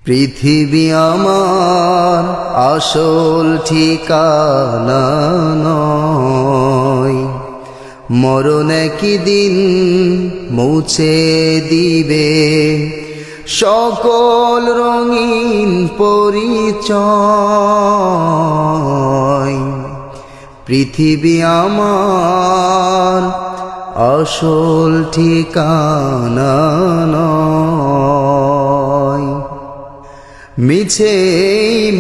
পৃথিবী আমার আসল ঠিকানা নয়, মরণ একদিন মুছে দিবে সকল রঙিন পরিচয়। পৃথিবী আমার আসল ঠিকানা নয়। মিছে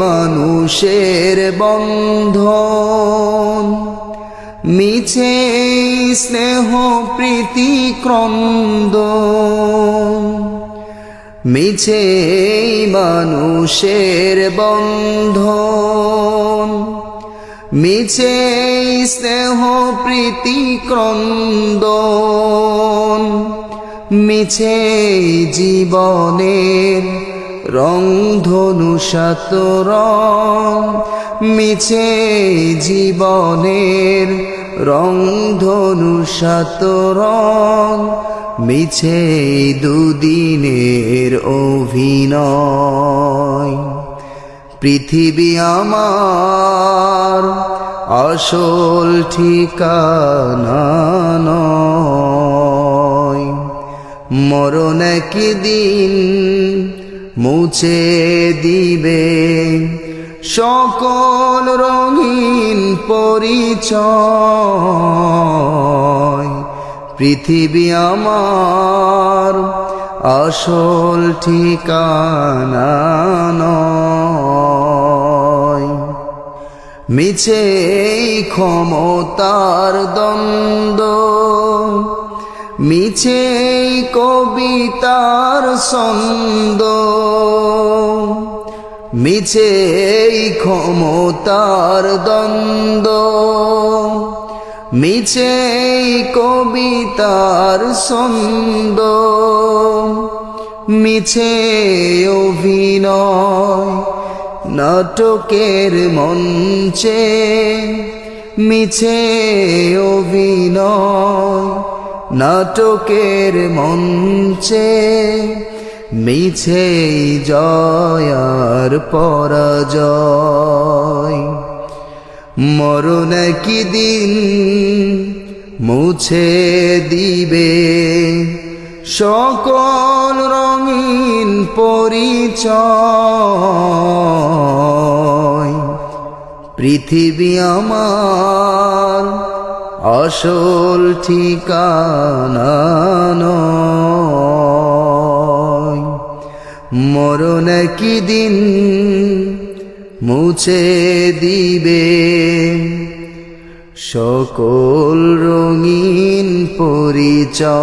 মানুষের বন্ধন, মিছে স্নেহ প্রীতি ক্রন্দন, মিছে মানুষের বন্ধন, মিছে স্নেহ প্রীতি ক্রন্দন, মিছে জীবনের রংধনু সাত রং, মিছে জীবনের রংধনু সাত রং, মিছে দুদিনের অভিনয়। পৃথিবী আমার আসল ঠিকানা নয়, মরণ একদিন মুছে দিবে সকল রঙিন পরিচয়। পৃথিবী আমার আসল ঠিকানা নয়। মিছে ক্ষমতার দ্বন্দ্ব, মিছে কবিতার ছন্দ, মিছে ক্ষমতার দ্বন্দ্ব, মিছে কবিতার ছন্দ, মিছে অভিনয় নাটকের মঞ্চে, মিছে অভিনয় নাটকের মঞ্চে, মিছে জয়ার পরাজয়। মরণ একদিন মুছে দিবে সকল রঙিন পরিচয়। পৃথিবী আমার আসল ঠিকানা নয়, মরণ একদিন মুছে দিবে সকল রঙিন পরিচয়।